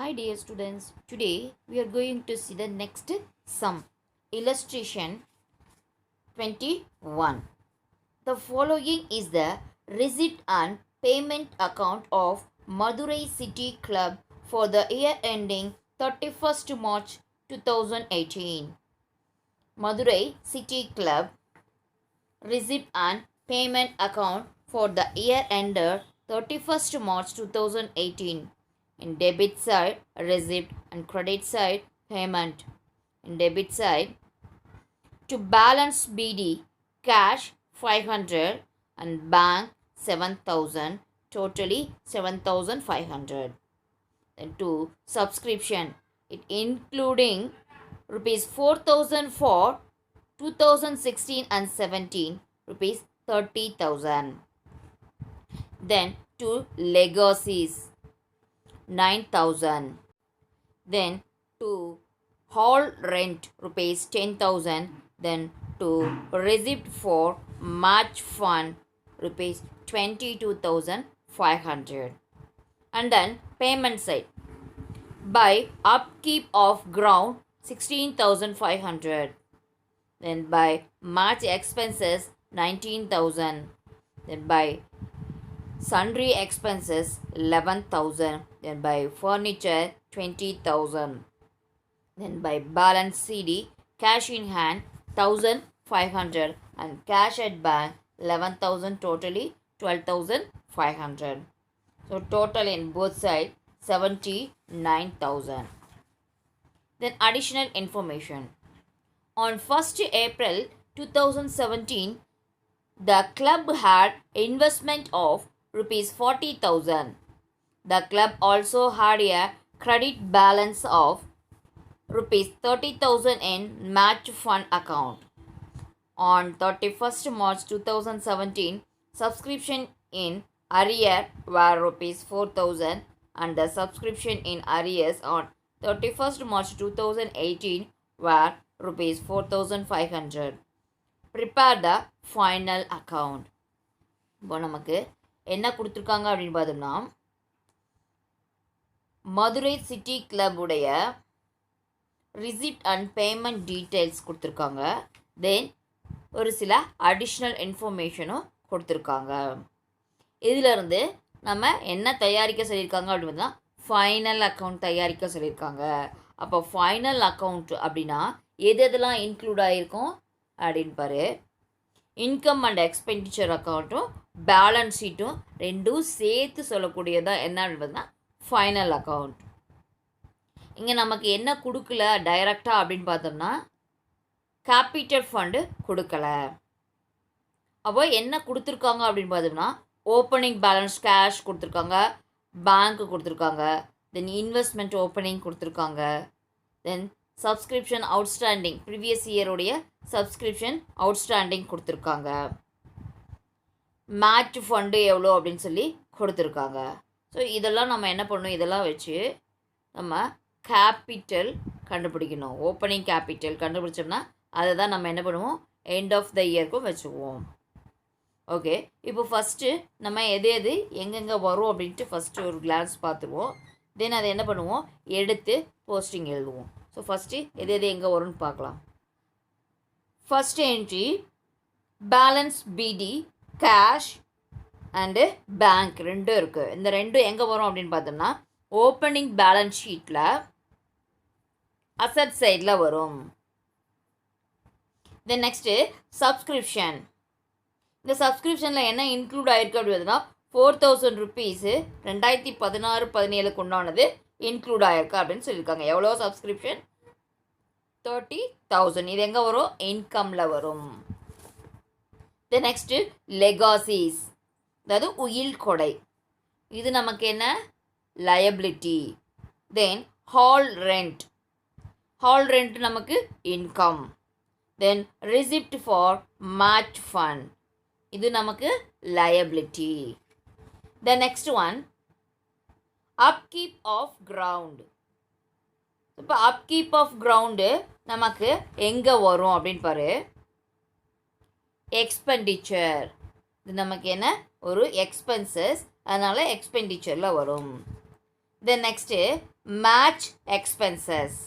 Hi dear students, today we are going to see the next sum. Illustration 21. The following is the receipt and payment account of Madurai City Club for the year ending 31st March 2018. Madurai City Club receipt and payment account for the year ended 31st March 2018. In debit side, receipt and credit side, payment. In debit side, to balance BD, cash 500 and bank 7,000, totally 7,500. Then to subscription, it including rupees 4,000 for 2016 and 17, rupees 30,000. Then to legacies, 9,000. Then to hall rent, rupees 10,000. Then to receipt for match fund, rupees 22,500. And then payment side, by upkeep of ground 16,500. Then by March expenses 19,000. Then by sundry expenses 11,000. Then by furniture 20,000. Then by balance CD, cash in hand 1,500 and cash at bank 11,000, totally 12,500. So total in both sides 79,000. Then additional information. On 1st April 2017, the club had investment of rupees 40,000. The club also had a credit balance of rupees 30,000 in match fund account. On 31st March 2017, subscription in arrear were rupees 4,000 and the subscription in arrears on 31st March 2018 were rupees 4,500. Prepare the final account. இப்போ நமக்கு என்ன கொடுத்துருக்காங்க அப்படின்னு பார்த்தோம்னா, Madurai city கிளப்புடைய receipt and payment details கொடுத்துருக்காங்க. Then ஒரு சில அடிஷ்னல் இன்ஃபர்மேஷனும் கொடுத்துருக்காங்க. இதிலிருந்து நம்ம என்ன தயாரிக்க சொல்லியிருக்காங்க அப்படின்னு பார்த்தா ஃபைனல் அக்கௌண்ட் தயாரிக்க சொல்லியிருக்காங்க. அப்போ ஃபைனல் அக்கௌண்ட் அப்படின்னா எது எதெல்லாம் இன்க்ளூட் ஆகிருக்கும் அப்படின்னு பாரு. இன்கம் அண்ட் எக்ஸ்பெண்டிச்சர் அக்கௌண்ட்டும் பேலன்ஸ் ஷீட்டும் ரெண்டும் சேர்த்து சொல்லக்கூடியதான் என்ன அப்படின்னு பார்த்தா ஃபைனல் அக்கௌண்ட். இங்கே நமக்கு என்ன கொடுக்கல டைரெக்டாக அப்படின்னு பார்த்தோம்னா கேபிட்டல் ஃபண்டு கொடுக்கல. அப்போ என்ன கொடுத்துருக்காங்க அப்படின்னு பார்த்தோம்னா ஓப்பனிங் பேலன்ஸ் கேஷ் கொடுத்துருக்காங்க, பேங்க்கு கொடுத்துருக்காங்க, தென் இன்வெஸ்ட்மெண்ட் ஓப்பனிங் கொடுத்துருக்காங்க, தென் சப்ஸ்கிரிப்ஷன் அவுட்ஸ்டாண்டிங் ப்ரீவியஸ் இயருடைய சப்ஸ்கிரிப்ஷன் அவுட்ஸ்டாண்டிங் கொடுத்துருக்காங்க, மேட்ச் ஃபண்டு எவ்வளோ அப்படின்னு சொல்லி கொடுத்துருக்காங்க. ஸோ இதெல்லாம் நம்ம என்ன பண்ணணும், இதெல்லாம் வச்சு நம்ம கேபிட்டல் கண்டுபிடிக்கணும். ஓப்பனிங் கேபிட்டல் கண்டுபிடிச்சோம்னா அதை தான் நம்ம என்ன பண்ணுவோம், எண்ட் ஆஃப் த இயருக்கும் வச்சுக்குவோம். ஓகே, இப்போ ஃபஸ்ட்டு நம்ம எது எது எங்கெங்கே வரும் அப்படின்ட்டு ஃபஸ்ட்டு ஒரு கிளான்ஸ் பார்த்துருவோம். தென் அதை என்ன பண்ணுவோம், எடுத்து போஸ்டிங் எழுதுவோம். ஸோ ஃபஸ்ட்டு எது எது எங்கே வரும்னு பார்க்கலாம். ஃபஸ்ட் என்ட்ரி பேலன்ஸ் பிடி, கேஷ் அண்டு பேங்க் ரெண்டும் இருக்குது. இந்த ரெண்டும் எங்கே வரும் அப்படின்னு பார்த்தோம்னா ஓப்பனிங் பேலன்ஸ் ஷீட்டில் அசட் சைடில் வரும். Then next subscription. இந்த சப்ஸ்கிரிப்ஷனில் என்ன இன்க்ளூட் ஆகிருக்கு அப்படின்னா 4,000 ருபீஸு 2016-17 உண்டானது இன்க்ளூட் ஆகிருக்கு அப்படின்னு சொல்லியிருக்காங்க. எவ்வளோ சப்ஸ்கிரிப்ஷன், 30,000. இது எங்கே வரும், இன்கமில் வரும். தென் நெக்ஸ்ட்டு லெகாசிஸ், அதாவது உயில் கொடை, இது நமக்கு என்ன liability. Then hall rent, hall rent நமக்கு income. Then receipt for match fund, இது நமக்கு liability. The next one upkeep of ground. இப்போ அப்கீப் ஆஃப் கிரவுண்டு நமக்கு எங்கே வரும் அப்படின்னு பாரு, எக்ஸ்பெண்டிச்சர். இது நமக்கு என்ன ஒரு எக்ஸ்பென்சஸ், அதனால் எக்ஸ்பெண்டிச்சரில் வரும். Then next match expenses.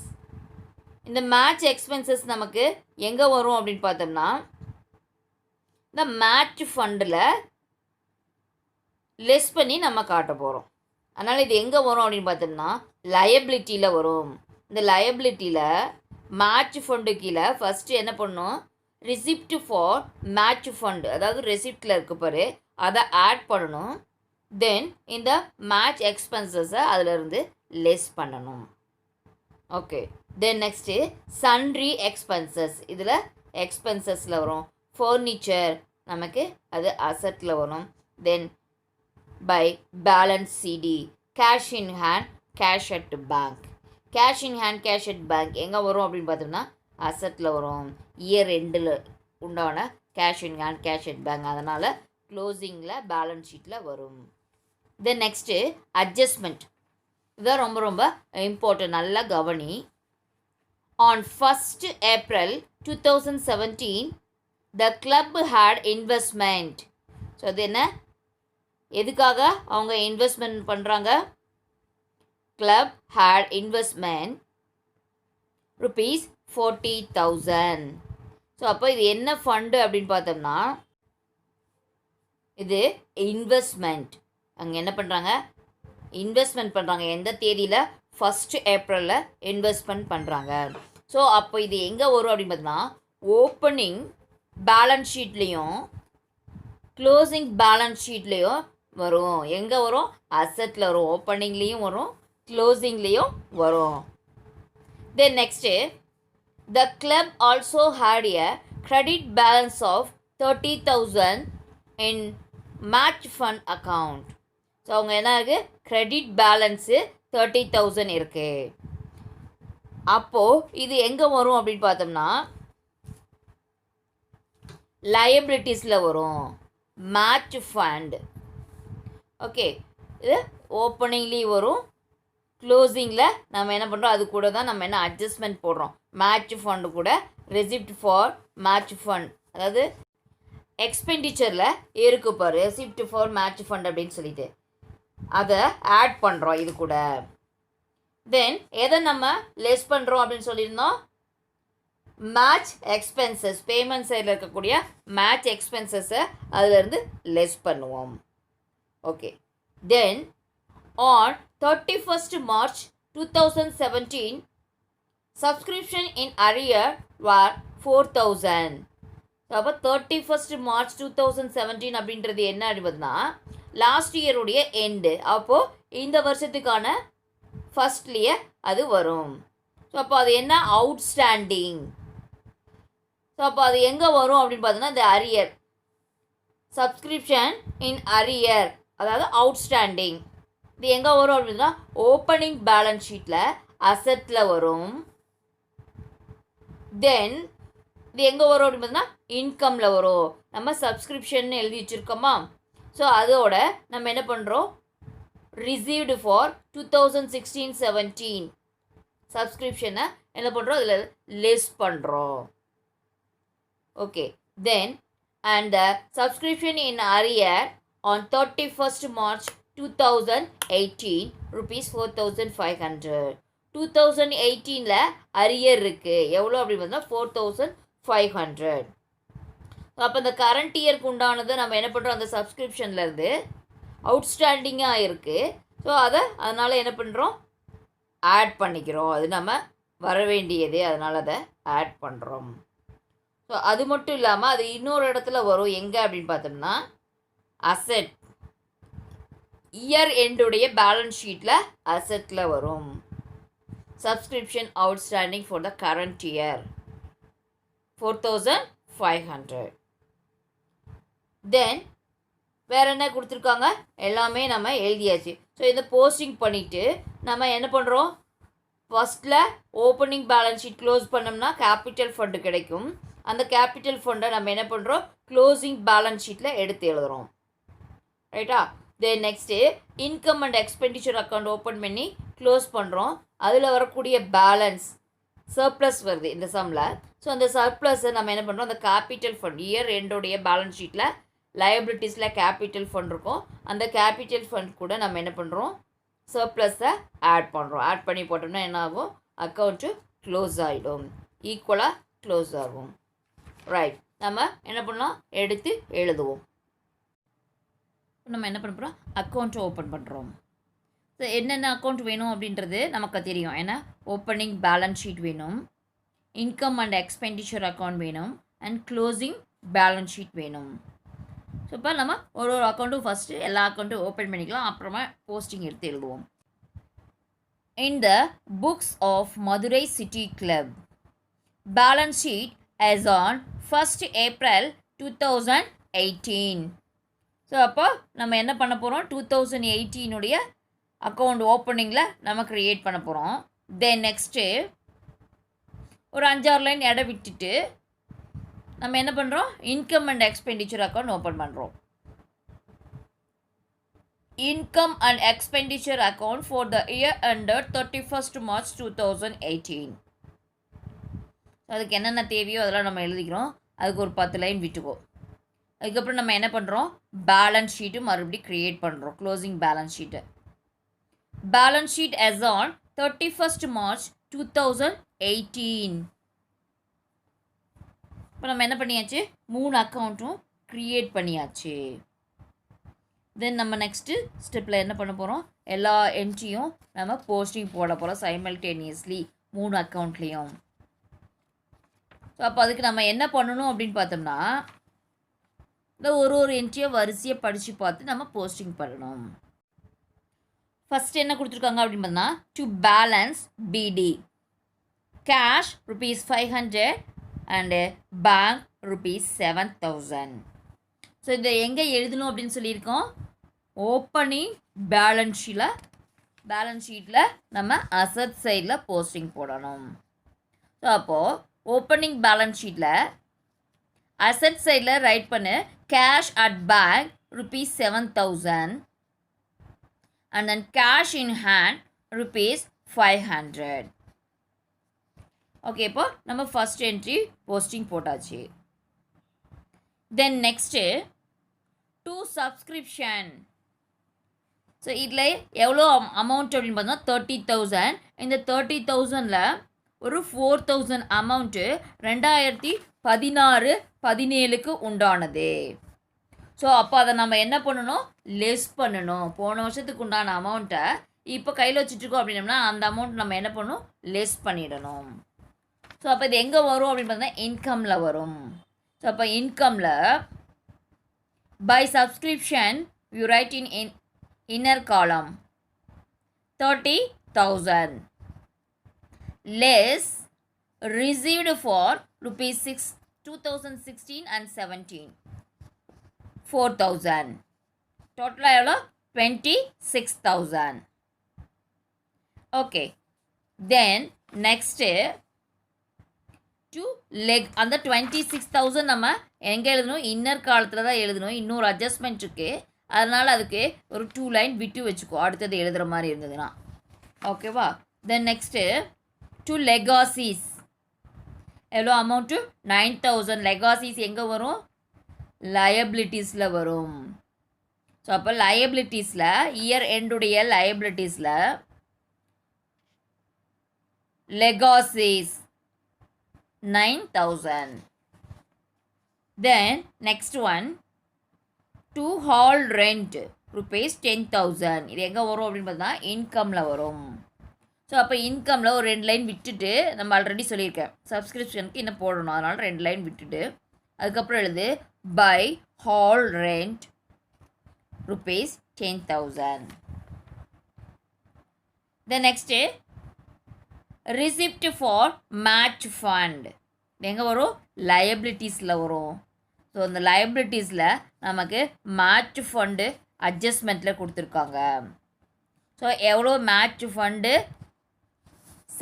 இந்த மேட்ச் எக்ஸ்பென்சஸ் நமக்கு எங்கே வரும் அப்படின்னு பார்த்தோம்னா இந்த மேட்ச் ஃபண்டில் லெஸ் பண்ணி நம்ம காட்ட போகிறோம். அதனால் இது எங்கே வரும் அப்படின்னு பார்த்தோம்னா லயபிலிட்டியில் வரும். இந்த லயபிலிட்டியில் மேட்ச் ஃபண்டு கீழே ஃபஸ்ட்டு என்ன பண்ணணும், ரிசிப்ட் ஃபார் மேட்ச் ஃபண்டு, அதாவது ரெசிப்டில் இருக்க பாரு அதை ஆட் பண்ணணும். தென் இந்த மேட்ச் எக்ஸ்பென்சஸை அதிலிருந்து லெஸ் பண்ணணும். Okay, then next sundry expenses. இதில் எக்ஸ்பென்சஸில் வரும். ஃபர்னிச்சர் நமக்கு அது அசட்டில் வரும். Then by balance CD, cash in hand, cash at bank. Cash in hand, cash at bank எங்கே வரும் அப்படின்னு பார்த்தோம்னா அசட்டில் வரும். இயர் எண்டில் உண்டான cash in hand, cash at bank, அதனால் க்ளோசிங்கில் பேலன்ஸ் ஷீட்டில் வரும். Then next adjustment. இதுதான் ரொம்ப ரொம்ப இம்பார்ட்டன்ட், நல்லா கவனி. On 1st April 2017 the club had investment. So அது என்ன, எதுக்காக அவங்க இன்வெஸ்ட்மெண்ட் பண்ணுறாங்க? club had investment rupees 40,000. So அப்போ இது என்ன ஃபண்டு அப்படின்னு பார்த்தோம்னா இது இன்வெஸ்ட்மெண்ட். அங்கே என்ன பண்ணுறாங்க, இன்வெஸ்ட்மெண்ட் பண்ணுறாங்க. எந்த தேதியில்? 1st April இன்வெஸ்ட்மெண்ட் பண்ணுறாங்க. ஸோ அப்போ இது எங்கே வரும் அப்படின்னு பார்த்தோம்னா ஓப்பனிங் பேலன்ஸ் ஷீட்லேயும் க்ளோசிங் பேலன்ஸ் ஷீட்லேயும் வரும். எங்கே வரும்? அசட்டில் வரும். ஓப்பனிங்லேயும் வரும், க்ளோசிங்லேயும் வரும். Then next the club also had a credit balance of 30,000 in match fund account. So அவங்க என்ன இருக்குது, கிரெடிட் பேலன்ஸு 30,000 இருக்குது. அப்போது இது எங்கே வரும் அப்படின்னு பார்த்தோம்னா லயபிலிட்டிஸில் வரும். Match fund. ஓகே, இது ஓப்பனிங்லேயும் வரும், க்ளோசிங்கில் நம்ம என்ன பண்ணுறோம் அது கூட தான் நம்ம என்ன அட்ஜஸ்ட்மெண்ட் போடுறோம். மேட்ச் ஃபண்டு கூட ரெசிப்ட் ஃபார் மேட்ச் ஃபண்ட், அதாவது எக்ஸ்பெண்டிச்சரில் இருக்கு பாரு ரெசிப்ட் ஃபார் மேட்ச் ஃபண்ட் அப்படின்னு சொல்லிட்டு அதை ஆட் பண்ணுறோம் இது கூட. தென் எதை நம்ம லெஸ் பண்ணுறோம் அப்படின்னு சொல்லியிருந்தோம், மேட்ச் எக்ஸ்பென்சஸ். பேமெண்ட் சைடில் இருக்கக்கூடிய மேட்ச் எக்ஸ்பென்சஸை அதிலேருந்து லெஸ் பண்ணுவோம். Okay, then on 31st March 2017 subscription in arrear were 4,000. So அப்போ 31st March 2017 அப்படின்றது என்ன அப்படின்னா லாஸ்ட் இயருடைய எண்டு. அப்போது இந்த வருஷத்துக்கான ஃபஸ்ட்லேயே அது வரும். ஸோ அப்போ அது என்ன, அவுட்ஸ்டாண்டிங். ஸோ அப்போ அது எங்கே வரும் அப்படின்னு பார்த்தோன்னா இந்த அரியர், சப்ஸ்கிரிப்ஷன் இன் அரியர், அதாவது அவுட்ஸ்டாண்டிங். இது எங்கே வரும் அப்படின்னா ஓப்பனிங் பேலன்ஸ் ஷீட்டில் அசட்டில் வரும். தென் இது எங்கே வரும் அப்படின்னு பார்த்தோன்னா இன்கமில் வரும். நம்ம சப்ஸ்கிரிப்ஷன் எழுதி வச்சுருக்கோமா, ஸோ அதோட நம்ம என்ன பண்ணுறோம், ரிசீவ்டு ஃபார் 2016-17 சப்ஸ்கிரிப்ஷனை என்ன பண்ணுறோம் அதில் லெஸ் பண்ணுறோம். Okay, then and the subscription in arrear on 31st March 2018 rupees 4,500. 2018 arrear இருக்குது எவ்வளோ அப்படின்னு பார்த்தா 4,500. அப்போ இந்த கரண்ட் இயருக்கு உண்டானது நம்ம என்ன பண்ணுறோம், அந்த சப்ஸ்கிரிப்ஷன்லேருந்து அவுட்ஸ்டாண்டிங்காக இருக்குது. ஸோ அதனால் என்ன பண்ணுறோம், ஆட் பண்ணிக்கிறோம். அது நம்ம வர வேண்டியது, அதனால் அதை ஆட் பண்ணுறோம். ஸோ அது மட்டும் இல்லாமல் அது இன்னொரு இடத்துல வரும். எங்கே அப்படின்னு பார்த்தோம்னா அசெட், இயர் எண்டுடைய பேலன்ஸ் ஷீட்டில் அசெட்டில் வரும். Subscription outstanding for the current year 4,500. தென் வேறு என்ன கொடுத்துருக்காங்க, எல்லாமே நம்ம எழுதியாச்சு. ஸோ இதை போஸ்டிங் பண்ணிவிட்டு நம்ம என்ன பண்ணுறோம், ஃபஸ்ட்டில் ஓப்பனிங் பேலன்ஸ் ஷீட் க்ளோஸ் பண்ணோம்னா கேபிட்டல் ஃபண்டு கிடைக்கும். அந்த கேபிட்டல் ஃபண்டை நம்ம என்ன பண்ணுறோம், க்ளோசிங் பேலன்ஸ் ஷீட்டில் எடுத்து எழுதுகிறோம். ரைட்டா? Then next income and expenditure account open பண்ணி க்ளோஸ் பண்ணுறோம். அதில் வரக்கூடிய பேலன்ஸ் சர்ப்ளஸ் வருது இந்த சம்மில். ஸோ அந்த சர்ப்ளஸை நம்ம என்ன பண்ணுறோம், அந்த கேபிட்டல் ஃபண்ட் இயர் எண்டோடைய பேலன்ஸ் ஷீட்டில் லயபிலிட்டிஸில் கேபிட்டல் ஃபண்ட் இருக்கும். அந்த கேபிட்டல் ஃபண்ட் கூட நம்ம என்ன பண்ணுறோம், சர்ப்ளஸை ஆட் பண்ணுறோம். ஆட் பண்ணி போட்டோம்னா என்ன ஆகும்? அக்கௌண்ட்டு க்ளோஸ் ஆகிடும், ஈக்குவலாக க்ளோஸ் ஆகும். ரைட், நம்ம என்ன பண்ணலாம்? எடுத்து எழுதுவோம். நம்ம என்ன பண்ண போகிறோம்? அக்கௌண்ட்டை ஓப்பன் பண்ணுறோம். ஸோ என்னென்ன அக்கௌண்ட் வேணும் அப்படின்றது நமக்கு தெரியும். ஏன்னா ஓப்பனிங் பேலன்ஸ் ஷீட் வேணும், இன்கம் அண்ட் எக்ஸ்பெண்டிச்சர் அக்கௌண்ட் வேணும், அண்ட் க்ளோசிங் பேலன்ஸ் ஷீட் வேணும். ஸோ இப்போ நம்ம ஒரு அக்கௌண்ட்டும் ஃபஸ்ட்டு எல்லா அக்கௌண்ட்டும் ஓப்பன் பண்ணிக்கலாம், அப்புறமா போஸ்டிங் எடுத்து எழுதுவோம். In the books of Madurai City Club, balance sheet as on 1st April 2018. So அப்போ நம்ம என்ன பண்ண போகிறோம்? 2018 அக்கௌண்ட் ஓப்பனிங்கில் நம்ம க்ரியேட் பண்ண போகிறோம். தென் நெக்ஸ்ட்டு ஒரு 5-6 லைன் இடம் விட்டுட்டு நம்ம என்ன பண்ணுறோம்? Income and expenditure account open பண்ணுறோம். Income and expenditure account for the year ended 31st March 2018. அதுக்கு என்னென்ன தேவையோ அதெல்லாம் நம்ம எழுதிக்கிறோம். அதுக்கு ஒரு 10 லைன் விட்டுக்கோ. அதுக்கப்புறம் நம்ம என்ன பண்ணுறோம்? பேலன்ஸ் ஷீட்டு மறுபடியும் க்ரியேட் பண்ணுறோம். Closing balance sheet. Balance sheet as on 31st March 2018. இப்போ நம்ம என்ன பண்ணியாச்சு? 3 அக்கௌண்ட்டும் க்ரியேட் பண்ணியாச்சு. தென் நம்ம நெக்ஸ்ட்டு ஸ்டெப்பில் என்ன பண்ண போகிறோம்? எல்லா என்ட்ரியும் நம்ம போஸ்டிங் போட போகிறோம் சைமல்டேனியஸ்லி 3 அக்கௌண்ட்லேயும். ஸோ அப்போ அதுக்கு நம்ம என்ன பண்ணணும் அப்படின்னு பார்த்தோம்னா, இந்த ஒரு என்ட்ரியை வரிசையை படித்து பார்த்து நம்ம போஸ்டிங் பண்ணணும். ஃபஸ்ட்டு என்ன கொடுத்துருக்காங்க அப்படின்னு பார்த்தோம்னா, டு பேலன்ஸ் பிடி கேஷ் ₹500 அண்டு பேங்க் ₹7,000. ஸோ இதை எங்கே எழுதணும் அப்படின்னு சொல்லியிருக்கோம்? ஓப்பனிங் பேலன்ஸ் ஷீட்டில் நம்ம அசட் சைடில் போஸ்டிங் போடணும். ஸோ அப்போது ஓப்பனிங் பேலன்ஸ் ஷீட்டில் அசட் சைடில் ரைட் பண்ணு cash at bank ₹7,000 and then cash in hand ₹500. Okay, இப்போ நம்ம ஃபஸ்ட் என்ட்ரி போஸ்டிங் போட்டாச்சு. தென் நெக்ஸ்ட்டு டு சப்ஸ்கிரிப்ஷன். ஸோ இதில் எவ்வளோ அமௌண்ட் அப்படின்னு பார்த்தோம்னா 30,000. இந்த 30,000ல் ஒரு 4,000 அமௌண்ட்டு 2016-17க்கு உண்டானது. ஸோ அப்போ அதை நம்ம என்ன பண்ணணும்? லெஸ் பண்ணணும். போன வருஷத்துக்கு உண்டான அமௌண்ட்டை இப்போ கையில் வச்சுட்ருக்கோம் அப்படின்னம்னா அந்த அமௌண்ட் நம்ம என்ன பண்ணணும்? லெஸ் பண்ணிடணும். ஸோ அப்போ இது எங்கே வரும் அப்படின்னு பார்த்தோம்னா இன்கமில் வரும். ஸோ அப்போ இன்கமில் by subscription you write in inner column 30,000 less received for ₹2016 and 17 4,000. டோட்டலாக எவ்வளோ? 26,000. Okay, then next to leg. அந்த 26,000 நம்ம எங்கே எழுதணும்? இன்னர் காலத்தில் தான் எழுதணும். இன்னொரு அட்ஜஸ்ட்மெண்ட் இருக்குது, அதனால் அதுக்கு ஒரு 2 லைன் விட்டு வச்சுக்கோ அடுத்தது எழுதுகிற மாதிரி இருந்ததுன்னா. ஓகேவா? Then next to legacies. எவ்வளோ அமௌண்ட்டு? 9,000. லெகாசிஸ் எங்கே வரும்? லயபிலிட்டிஸில் வரும். ஸோ அப்போ லயபிலிட்டிஸில் year எண்டுடைய லயபிலிட்டிஸில் லெகாசிஸ் 9,000. Then next one to hall rent ₹10,000. இது எங்கே வரும் அப்படின்னு பார்த்தா இன்கமில் வரும். ஸோ அப்போ இன்கமில் ஒரு 2 லைன் விட்டுட்டு, நம்ம ஆல்ரெடி சொல்லியிருக்கேன் சப்ஸ்கிரிப்ஷனுக்கு இன்னும் போடணும், அதனால் 2 லைன் விட்டுட்டு அதுக்கப்புறம் எழுது by hall rent ₹10,000. Then next receipt for match fund. எங்கே வரும்? லயபிலிட்டிஸில் வரும். ஸோ அந்த லயபிலிட்டிஸில் நமக்கு மேட்ச் ஃபண்டு அட்ஜஸ்ட்மெண்ட்டில் கொடுத்துருக்காங்க. ஸோ எவ்வளோ மேட்ச் ஃபண்டு?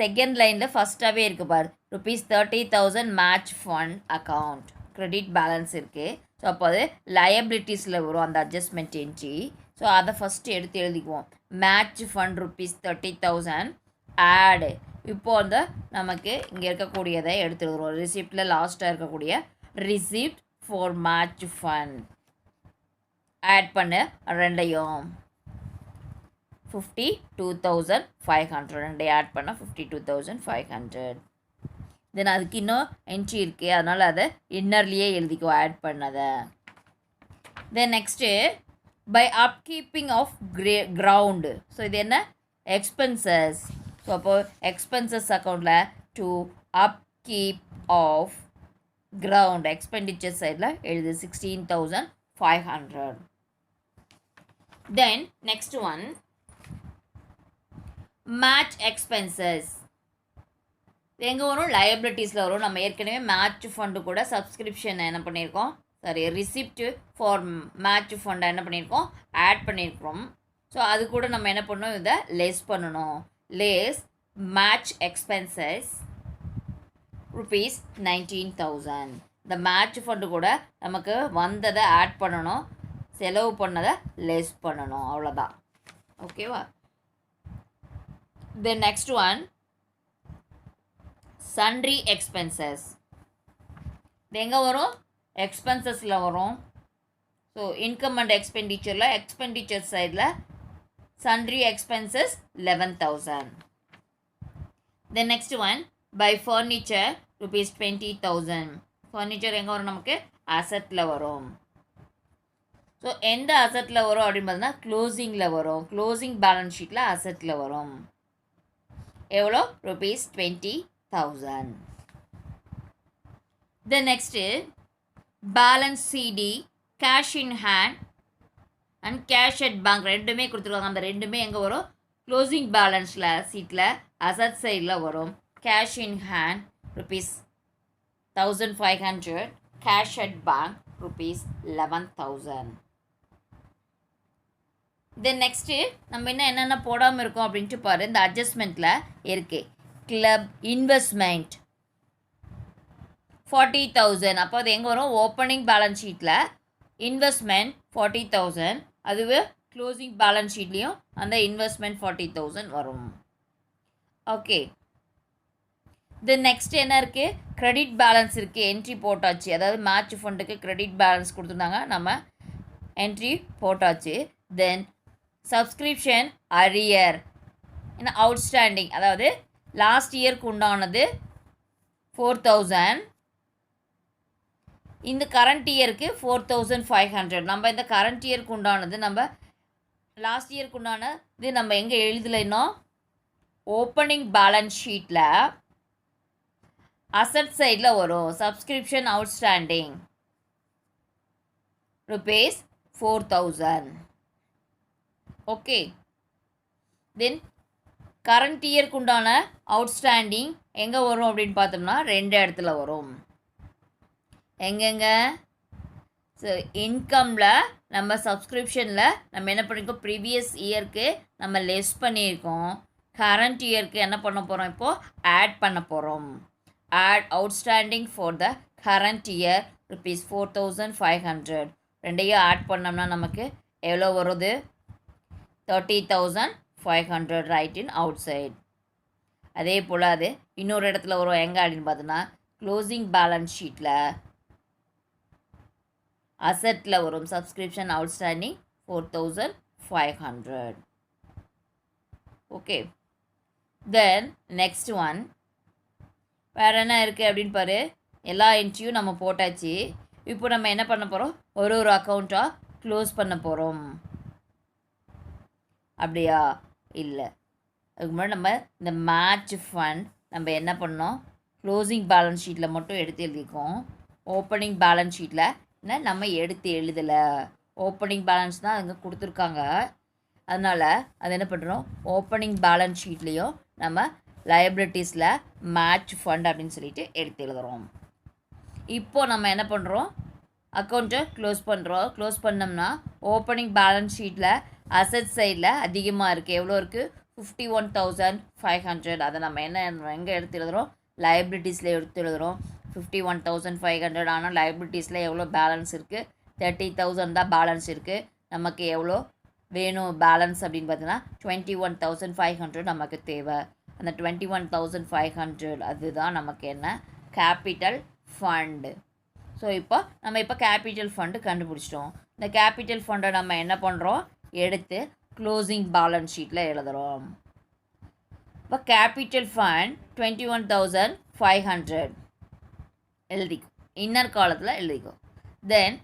செகண்ட் லைனில் ஃபஸ்ட்டாகவே இருக்குது பாரு, ₹30,000 match fund account credit balance இருக்குது. ஸோ அப்போ அது லயபிலிட்டிஸில் வரும் அந்த அட்ஜஸ்ட்மெண்ட் என்ட்ரி. ஸோ அதை ஃபஸ்ட்டு எடுத்து எழுதிக்குவோம். மேட்ச் ஃபண்ட் ₹30,000 ஆடு. இப்போ வந்து நமக்கு இங்கே இருக்கக்கூடியதை எடுத்து எழுதுவோம். ரிசிப்டில் லாஸ்ட்டாக இருக்கக்கூடிய receipt for match fund add பண்ண ரெண்டையும் 52,500 ரெண்டை ஆட் பண்ணால் 52,500. தென் அதுக்கு இன்னும் என்ட்ரி இருக்குது, அதனால் அதை இன்னர்லேயே எழுதிக்கோ ஆட் பண்ணதை. Then next by upkeeping of ground. So இது என்ன எக்ஸ்பென்சஸ். ஸோ அப்போது எக்ஸ்பென்சஸ் அக்கௌண்ட்டில் to upkeep of ground expenditure சைடில் எழுது 16,500. Then next one match expenses. எங்கே வரும் லயபிலிட்டிஸில் வரும். நம்ம ஏற்கனவே மேட்ச் ஃபண்டு கூட சப்ஸ்கிரிப்ஷன் என்ன பண்ணியிருக்கோம், சாரி ரிசிப்ட் ஃபார் மேட்ச் ஃபண்டை என்ன பண்ணியிருக்கோம் ஆட் பண்ணியிருக்கிறோம். ஸோ அது கூட நம்ம என்ன பண்ணணும், இதை லெஸ் பண்ணணும். Less match expenses rupees 19,000. இந்த மேட்ச் ஃபண்டு கூட நமக்கு வந்ததை ஆட் பண்ணணும், செலவு பண்ணதை லெஸ் பண்ணணும், அவ்வளோதான். ஓகேவா. Then next one sundry expenses. இது எங்கே வரும், எக்ஸ்பென்சஸில் வரும். ஸோ இன்கம் அண்ட் எக்ஸ்பெண்டிச்சரில் எக்ஸ்பெண்டிச்சர் சைடில் sundry expenses 11,000. Then next one by furniture rupees 20,000. Furniture எங்கே வரும், நமக்கு அசட்டில் வரும். ஸோ எந்த அசட்டில் வரும் அப்படின்னு பார்த்தீங்கன்னா க்ளோசிங்கில் வரும். க்ளோசிங் பேலன்ஸ் ஷீட்டில் அசட்டில் வரும். எவ்வளோ, rupees 20,000. Then next balance CD, cash in hand and cash at bank ரெண்டுமே கொடுத்துருவாங்க. அந்த ரெண்டுமே எங்கே வரும், க்ளோசிங் பேலன்ஸில் சீட்டில் அசட் சைடில் வரும். Cash in hand rupees 1,500, cash at bank rupees 11,000. Then next நம்ம என்னென்ன போடாமல் இருக்கோம் அப்படின்ட்டு பாரு. இந்த அட்ஜஸ்ட்மெண்ட்டில் இருக்குது கிளப் இன்வெஸ்ட்மெண்ட் 40,000. அப்போ அது எங்கே வரும், ஓப்பனிங் பேலன்ஸ் ஷீட்டில் இன்வெஸ்ட்மெண்ட் 40,000, அதுவே க்ளோசிங் பேலன்ஸ் ஷீட்லேயும் அந்த இன்வெஸ்ட்மெண்ட் 40,000 வரும். ஓகே. தென் நெக்ஸ்ட் என்ன இருக்குது, க்ரெடிட் பேலன்ஸ் இருக்குது, என்ட்ரி போட்டாச்சு. அதாவது மேட்ச் ஃபண்டுக்கு க்ரெடிட் பேலன்ஸ் கொடுத்துருந்தாங்க, நம்ம என்ட்ரி போட்டாச்சு. தென் சப்ஸ்கிரிப்ஷன் அரியர் என்ன அவுட்ஸ்டாண்டிங், அதாவது லாஸ்ட் இயர்க்கு உண்டானது 4,000, இந்த கரண்ட் இயருக்கு 4,500. நம்ம இந்த கரண்ட் இயருக்கு உண்டானது நம்ம லாஸ்ட் இயருக்கு உண்டானது நம்ம எங்கே எழுதலைன்னா ஓப்பனிங் பேலன்ஸ் ஷீட்டில் அசட் சைடில் வரும். Subscription outstanding rupees 4,000. ஓகே. தென் கரண்ட் இயருக்கு உண்டான அவுட்ஸ்டாண்டிங் எங்கே வரும் அப்படின்னு பார்த்தோம்னா ரெண்டு இடத்துல வரும். எங்கெங்க, ஸோ இன்கமில் நம்ம சப்ஸ்கிரிப்ஷனில் நம்ம என்ன பண்ணியிருக்கோம், ப்ரீவியஸ் இயருக்கு நம்ம லெஸ் பண்ணியிருக்கோம். கரண்ட் இயருக்கு என்ன பண்ண போகிறோம், இப்போது ஆட் பண்ண போகிறோம். Add outstanding for the current year rupees 4,500. ரெண்டையும் ஆட் பண்ணோம்னா நமக்கு எவ்வளோ வருது, 30,500 ரைட் இன் அவுட் சைட். அதே போல் அது இன்னொரு இடத்துல வரும் எங்கே அப்படின்னு பார்த்தோன்னா க்ளோசிங் பேலன்ஸ் ஷீட்டில் அசட்டில் வரும். Subscription outstanding 4,500. ஓகே. தென் நெக்ஸ்ட் ஒன் வேறு என்ன இருக்குது அப்படின்னு பாரு. எல்லா என்ட்ரியும் நம்ம போட்டாச்சு. இப்போ நம்ம என்ன பண்ண போகிறோம், ஒரு ஒரு அக்கௌண்ட்டாக க்ளோஸ் பண்ண போகிறோம். அப்படியா, இல்லை. அதுக்கு முன்னாடி நம்ம இந்த மேட்ச் ஃபண்ட் நம்ம என்ன பண்ணோம், க்ளோசிங் பேலன்ஸ் ஷீட்டில் மட்டும் எடுத்து எழுதிக்கோம். ஓப்பனிங் பேலன்ஸ் ஷீட்டில் என்ன நம்ம எடுத்து எழுதலை. ஓப்பனிங் பேலன்ஸ் தான் அங்கே கொடுத்துருக்காங்க. அதனால் அது என்ன பண்ணுறோம், ஓப்பனிங் பேலன்ஸ் ஷீட்லேயும் நம்ம லயபிலிட்டிஸில் மேட்ச் ஃபண்ட் அப்படின்னு சொல்லிட்டு எடுத்து எழுதுகிறோம். இப்போது நம்ம என்ன பண்ணுறோம், அக்கௌண்ட்டை க்ளோஸ் பண்ணுறோம். க்ளோஸ் பண்ணோம்னா ஓப்பனிங் பேலன்ஸ் ஷீட்டில் அசட் சைடில் அதிகமாக இருக்குது. எவ்வளோ இருக்குது, 51,500. அதை நம்ம என்ன எங்கே எடுத்து எழுதுகிறோம், லயபிலிட்டிஸில் எடுத்து எழுதுகிறோம். 51,500. ஆனால் லயபிலிட்டிஸில் எவ்வளோ பேலன்ஸ் இருக்குது, 30,000 தான் பேலன்ஸ் இருக்குது. நமக்கு எவ்வளோ வேணும் பேலன்ஸ் அப்படின்னு பார்த்தீங்கன்னா 21,500 நமக்கு தேவை. அந்த 21,500 அதுதான் நமக்கு என்ன, கேபிட்டல் ஃபண்டு. ஸோ நம்ம இப்போ கேபிட்டல் ஃபண்டு கண்டுபிடிச்சிட்டோம். இந்த கேபிட்டல் ஃபண்டை நம்ம என்ன பண்ணுறோம், எடுத்து க்ளோசிங் பேலன்ஸ் ஷீட்டில் எழுதுகிறோம். இப்போ கேபிட்டல் ஃபண்ட் 21,500 எழுதிக்கும், இன்னர் காலத்தில் எழுதிக்கும். தென்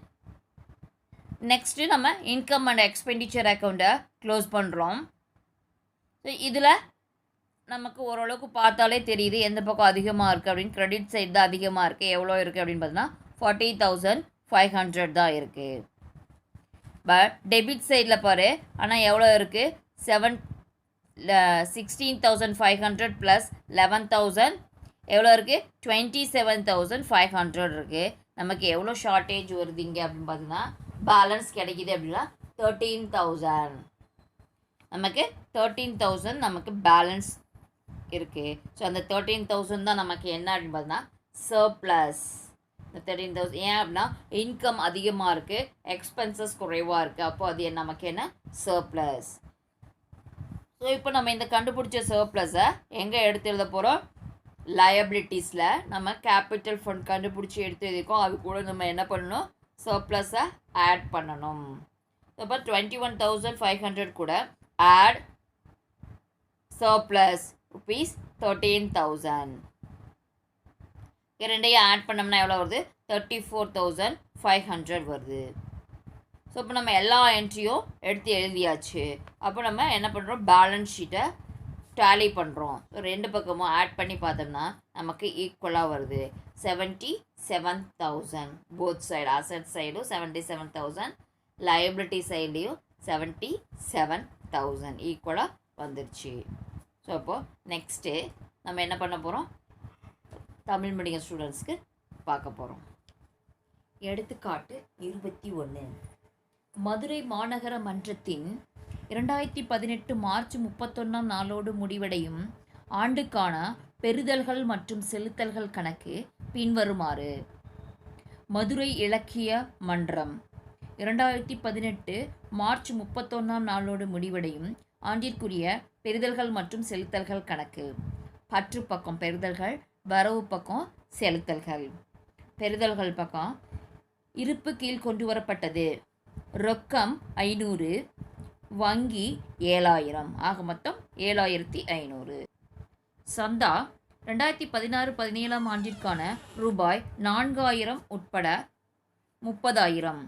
நெக்ஸ்ட்டு நம்ம இன்கம் அண்ட் எக்ஸ்பெண்டிச்சர் அக்கௌண்ட்டை க்ளோஸ் பண்ணுறோம். ஸோ இதில் நமக்கு ஓரளவுக்கு பார்த்தாலே தெரியுது எந்த பக்கம் அதிகமாக இருக்குது அப்படின்னு. கிரெடிட் சைடு தான் அதிகமாக இருக்குது. எவ்வளோ இருக்குது அப்படின்னு பார்த்தீங்கன்னா 40,500 தான் இருக்குது. பட் டெபிட் சைடில் பாரு, ஆனால் எவ்வளோ இருக்குது, 16,500 ப்ளஸ் 11,000 எவ்வளோ இருக்குது, 27,500 இருக்குது. நமக்கு எவ்வளோ ஷார்ட்டேஜ் வருதுங்க அப்படின்னு பார்த்தீங்கன்னா பேலன்ஸ் கிடைக்கிது அப்படின்னா 13,000. நமக்கு 13,000 நமக்கு பேலன்ஸ் இருக்குது. ஸோ அந்த 13,000 தான் நமக்கு என்ன அப்படின்னு பார்த்தீங்கன்னா சர்ப்ளஸ். இந்த 13,000 ஏன் அப்படின்னா இன்கம் அதிகமாக இருக்குது, எக்ஸ்பென்சஸ் குறைவாக இருக்குது. அப்போ அது நமக்கு என்ன, சர்ப்ளஸ். ஸோ இப்போ நம்ம இந்த கண்டுபிடிச்ச சர்ப்ளஸை எங்கே எடுத்து எழுத போகிறோம், லயபிலிட்டிஸில். நம்ம கேபிட்டல் ஃபண்ட் கண்டுபிடிச்சி எடுத்து எழுதிக்கோம். அது கூட நம்ம என்ன பண்ணணும், சர்ப்ளஸை ஆட் பண்ணணும். இப்போ 21,500 கூட ஆட் சர்ப்ளஸ் rupees 13,000. ரெண்டையும் ஆட் பண்ணோம்னா எவ்வளோ வருது, 34,500 வருது. ஸோ இப்போ நம்ம எல்லா என்ட்ரியும் எடுத்து எழுதியாச்சு. அப்போ நம்ம என்ன பண்ணுறோம், பேலன்ஸ் ஷீட்டை டேலி பண்ணுறோம். ஸோ ரெண்டு பக்கமும் ஆட் பண்ணி பார்த்தோம்னா நமக்கு ஈக்குவலாக வருது 77,000. போத் சைடு, அசட் சைடும் 77,000, லயபிலிட்டி சைட்லேயும் 77,000 ஈக்குவலாக வந்துருச்சு. ஸோ அப்போது நெக்ஸ்ட்டு நம்ம என்ன பண்ண போகிறோம், தமிழ் மீடியம் ஸ்டூடெண்ட்ஸ்க்கு பார்க்க போகிறோம். எடுத்துக்காட்டு 21. மதுரை மாநகர மன்றத்தின் 2018 மார்ச் 31ஆம் நாளோடு முடிவடையும் ஆண்டுக்கான பெறுதல்கள் மற்றும் செலுத்தல்கள் கணக்கு பின்வருமாறு. மதுரை இலக்கிய மன்றம் 2018 மார்ச் 31ஆம் நாளோடு முடிவடையும் ஆண்டிற்குரிய பெறுதல்கள் மற்றும் செலுத்தல்கள் கணக்கு. பற்று பக்கம் பெறுதல்கள், வரவு பக்கம் செலுத்தல்கள். பெறுதல்கள் பக்கம் இருப்பு கீழ் கொண்டு வரப்பட்டது. ரொக்கம் 500, வங்கி 7,000, ஆக மொத்தம் 7,500. சந்தா 2016-17 ஆண்டிற்கான ரூபாய் 4,000 உட்பட 30,000.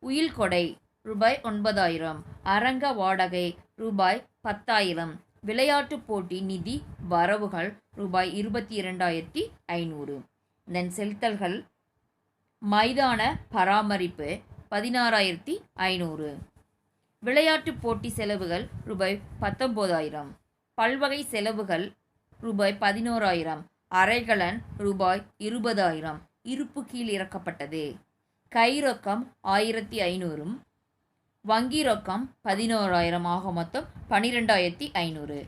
உயில் கொடை ரூபாய் 9,000. அரங்க வாடகை ரூபாய் 10,000. விளையாட்டு போட்டி நிதி வரவுகள் ரூபாய் 22,500. தென் செலுத்தல்கள் மைதான பராமரிப்பு 16,500. விளையாட்டு போட்டி செலவுகள் ரூபாய் 19,000. பல்வகை செலவுகள் ரூபாய் 11,000. அரைகலன் ரூபாய் 20,000 இருப்பு கீழ் இறக்கப்பட்டது. கை ரொக்கம் 1,500, வங்கி ரொக்கம் 11,000, ஆக மொத்தம் 12,500.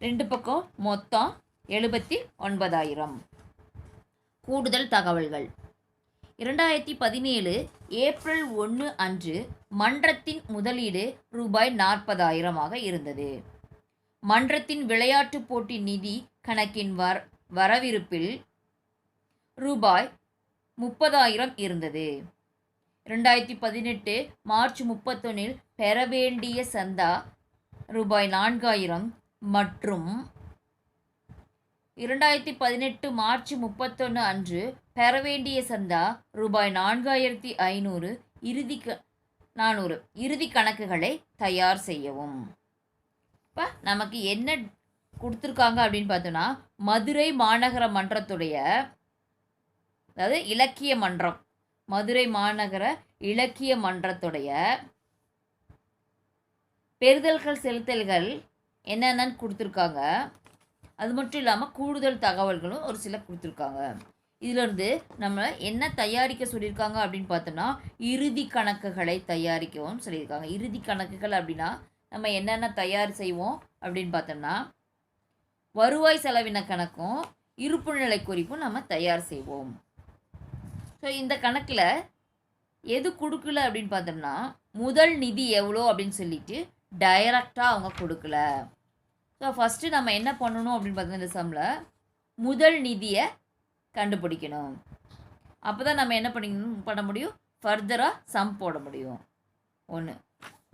ரெண்டு பக்கம் மொத்தம் 79,000. கூடுதல் தகவல்கள். 2017 ஏப்ரல் 1 அன்று மன்றத்தின் முதலீடு ரூபாய் 40,000 இருந்தது. மன்றத்தின் விளையாட்டு போட்டி நிதி கணக்கின் வரவிருப்பில் ரூபாய் 30,000 இருந்தது. 2018 மார்ச் 31 பெற வேண்டிய சந்தா ரூபாய் 4,000 மற்றும் 2018 மார்ச் 31 அன்று பெற வேண்டிய சந்தா ரூபாய் 4,500 இறுதி கணக்குகளை தயார் செய்யவும். இப்போ நமக்கு என்ன கொடுத்துருக்காங்க அப்படின்னு பார்த்தோன்னா, மதுரை மாநகர மன்றத்துடைய, அதாவது இலக்கிய மன்றம், மதுரை மாநகர இலக்கிய மன்றத்துடைய பெறுதல்கள் செலுத்தல்கள் என்னென்னு கொடுத்துருக்காங்க. அது மட்டும் இல்லாமல் கூடுதல் தகவல்களும் ஒரு சில கொடுத்துருக்காங்க. இதிலிருந்து நம்ம என்ன தயாரிக்க சொல்லியிருக்காங்க அப்படின்னு பார்த்தோம்னா, இறுதி கணக்குகளை தயாரிக்கவும் சொல்லியிருக்காங்க. இறுதி கணக்குகள் அப்படின்னா நம்ம என்னென்ன தயார் செய்வோம் அப்படின்னு பார்த்தோம்னா, வருவாய் செலவின கணக்கும் இருப்புநிலை குறிப்பும் நம்ம தயார் செய்வோம். ஸோ இந்த கணக்கில் எது கொடுக்கல அப்படின்னு பார்த்தோம்னா, முதல் நிதி எவ்வளோ அப்படின்னு சொல்லிட்டு டைரக்டாக அவங்க கொடுக்கல. ஸோ ஃபஸ்ட்டு நம்ம என்ன பண்ணணும் அப்படின்னு பார்த்தோம்னா, இந்த சம்மில் முதல் நிதியை கண்டுபிடிக்கணும். அப்போ தான் நம்ம என்ன பண்ண முடியும், ஃபர்தராக சம் போட முடியும். ஒன்று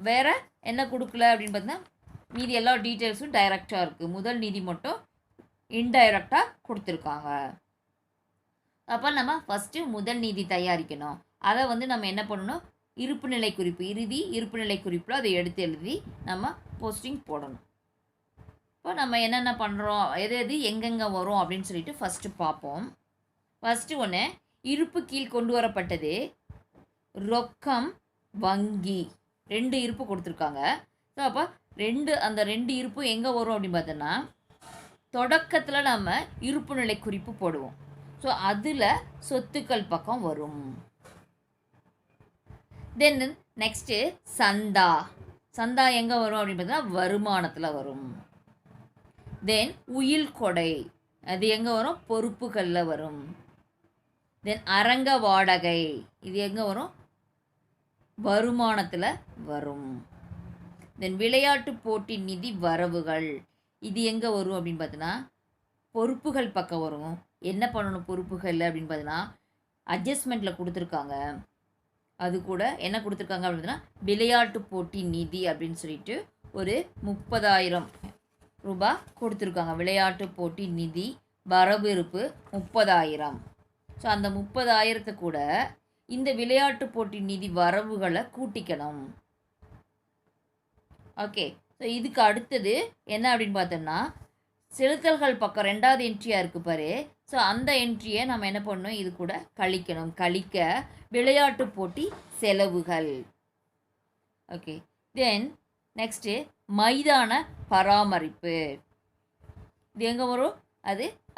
வேறு என்ன கொடுக்கல அப்படின்னு பார்த்தீங்கன்னா மீதி எல்லா டீட்டெயில்ஸும் டைரெக்டாக இருக்குது. முதல் நிதி மட்டும் இன்டைரக்டாக கொடுத்துருக்காங்க. அப்போ நம்ம ஃபஸ்ட்டு முதல் நிதி தயாரிக்கணும். அதை வந்து நம்ம என்ன பண்ணணும், இருப்புநிலை குறிப்பு, இறுதி இருப்புநிலை குறிப்பில் அதை எடுத்து எழுதி நம்ம போஸ்டிங் போடணும். இப்போ நம்ம என்னென்ன பண்ணுறோம், எது எது எங்கெங்கே வரும் அப்படின்னு சொல்லிட்டு ஃபஸ்ட்டு பார்ப்போம். ஃபஸ்ட்டு ஒன்று, இருப்பு கீழ் கொண்டு வரப்பட்டது ரொக்கம் வங்கி, 2 இருப்பு கொடுத்துருக்காங்க. ஸோ அப்போ அந்த ரெண்டு இருப்பும் எங்கே வரும் அப்படின்னு பார்த்தோன்னா தொடக்கத்தில் நம்ம இருப்புநிலை குறிப்பு போடுவோம். ஸோ அதில் சொத்துக்கள் பக்கம் வரும். தென் நெக்ஸ்ட்டு சந்தா எங்கே வரும் அப்படின்னு பார்த்தீங்கன்னா வருமானத்தில் வரும். தென் உயில் கொடை, அது எங்கே வரும், பொறுப்புகளில் வரும். தென் அரங்க வாடகை, இது எங்கே வரும், வருமானத்தில் வரும். தென் விளையாட்டு போட்டி நிதி வரவுகள், இது எங்கே வரும் அப்படின்னு பார்த்தீங்கன்னா பொறுப்புகள் பக்கம் வரும். என்ன பண்ணணும் பொறுப்புகள் அப்படின்னு பார்த்தீங்கன்னா அட்ஜஸ்ட்மெண்ட்டில் கொடுத்துருக்காங்க. அது கூட என்ன கொடுத்துருக்காங்க அப்படின்னா விளையாட்டு போட்டி நிதி அப்படின்னு சொல்லிட்டு ஒரு 30,000 ரூபாய் கொடுத்துருக்காங்க. விளையாட்டு போட்டி நிதி வரவு இருப்பு 30,000. ஸோ அந்த 30,000 கூட இந்த விளையாட்டு போட்டி நிதி வரவுகளை கூட்டிக்கணும். ஓகே, ஸோ இதுக்கு அடுத்தது என்ன அப்படின்னு பார்த்தோம்னா செலுத்தல்கள் பக்கம் 2வது என்ட்ரியாக இருக்குது பாரு. ஸோ அந்த என்ட்ரியை நம்ம என்ன பண்ணணும், இது கூட கழிக்கணும். கழிக்க விளையாட்டு போட்டி செலவுகள். ஓகே, தென் நெக்ஸ்ட்டு மைதான பராமரிப்பு, இது எங்கே வரும்,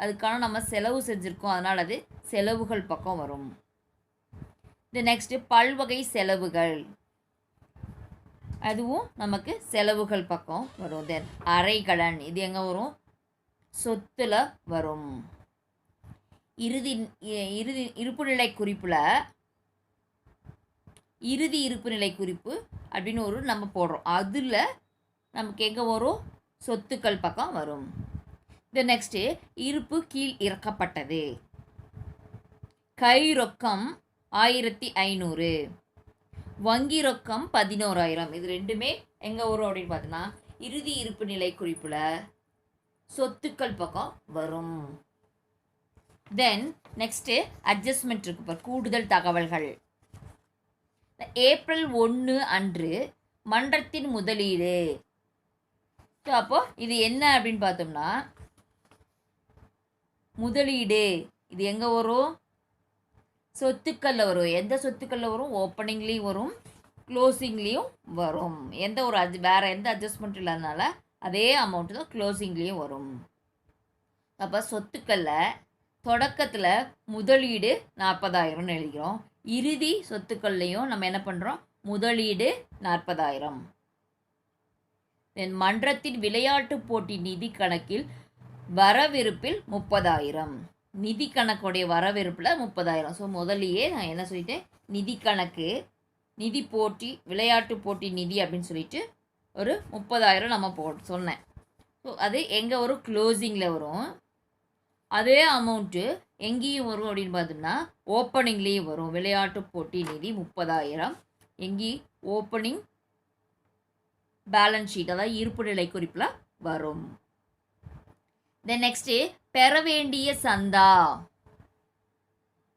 அதுக்கான நம்ம செலவு செஞ்சுருக்கோம், அதனால் அது செலவுகள் பக்கம் வரும். இது நெக்ஸ்ட்டு பல்வகை செலவுகள், அதுவும் நமக்கு செலவுகள் பக்கம் வரும். தென் அரைக்கடன், இது எங்கே வரும், சொத்தில் வரும். இறுதி இருப்புநிலை குறிப்பில் இறுதி இருப்புநிலை குறிப்பு அப்படின்னு ஒரு நம்ம போடுறோம். அதில் நமக்கு எங்கே வரும், சொத்துக்கள் பக்கம் வரும். இது நெக்ஸ்ட்டு இருப்பு கீழ் இறக்கப்பட்டது, கை ரொக்கம் 1500, வங்கி ரொக்கம் 11,000. இது ரெண்டுமே எங்கே வரும் அப்படின்னு பார்த்தோன்னா இறுதி இருப்பு நிலை குறிப்பில் சொத்துக்கள் பக்கம் வரும். தென் நெக்ஸ்ட்டு அட்ஜஸ்ட்மெண்ட் இருக்கு பார், கூடுதல் தகவல்கள். ஏப்ரல் 1 அன்று மன்றத்தின் முதலீடு. ஸோ அப்போது இது என்ன அப்படின்னு பார்த்தோம்னா முதலீடு, இது எங்கே வரும், சொத்துக்களில் வரும். எந்த சொத்துக்களில் வரும், ஓப்பனிங்லேயும் வரும் க்ளோசிங்லேயும் வரும். வேறு எந்த அட்ஜஸ்ட்மெண்ட் இல்லாதனால அதே அமௌண்ட்டு தான் க்ளோசிங்லேயும் வரும். அப்போ சொத்துக்களில் தொடக்கத்தில் முதலீடு 40,000 எழுதிக்கிறோம். இறுதி சொத்துக்கள்லையும் நம்ம என்ன பண்ணுறோம், முதலீடு 40,000. தென் மன்றத்தின் விளையாட்டு போட்டி நிதி கணக்கில் வரவிருப்பில் 30,000. நிதி கணக்குடைய வரவிருப்பில் 30,000. ஸோ முதலியே நான் என்ன சொல்லிட்டேன், நிதி கணக்கு, நிதி போட்டி, விளையாட்டு போட்டி நிதி அப்படின்னு சொல்லிட்டு ஒரு 30,000 நம்ம சொன்னேன். ஸோ அது எங்கே வரும், க்ளோசிங்கில் வரும். அதே அமௌண்ட்டு எங்கேயும் வரும் அப்படின்னு பார்த்தோம்னா ஓப்பனிங்லேயும் வரும். விளையாட்டு போட்டி நிதி 30,000 எங்கேயும் ஓப்பனிங் பேலன்ஸ் ஷீட், அதாவது இருப்பு நிலை குறிப்பில் வரும். தென் நெக்ஸ்ட்டு பெற வேண்டிய சந்தா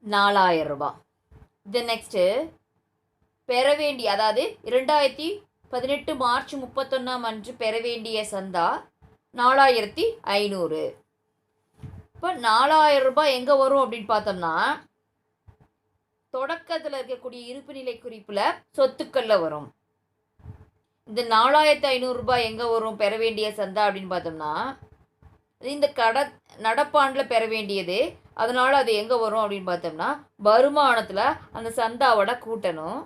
4,000 ரூபாய். தென் நெக்ஸ்ட்டு பெற வேண்டிய, அதாவது 2018 மார்ச் 31 அன்று பெற வேண்டிய சந்தா 4,500. இப்போ 4,000 ரூபாய் எங்கே வரும் அப்படின்னு பார்த்தோம்னா தொடக்கத்தில் இருக்கக்கூடிய இருப்பு நிலை குறிப்பில் சொத்துக்களில் வரும். இந்த 4,500 ரூபாய் எங்கே வரும் பெற வேண்டிய சந்தா அப்படின்னு பார்த்தோம்னா இந்த நடப்பாண்டில் பெற வேண்டியது, அதனால் அது எங்கே வரும் அப்படின்னு பார்த்தோம்னா வருமானத்தில் அந்த சந்தாவோட கூட்டணும்.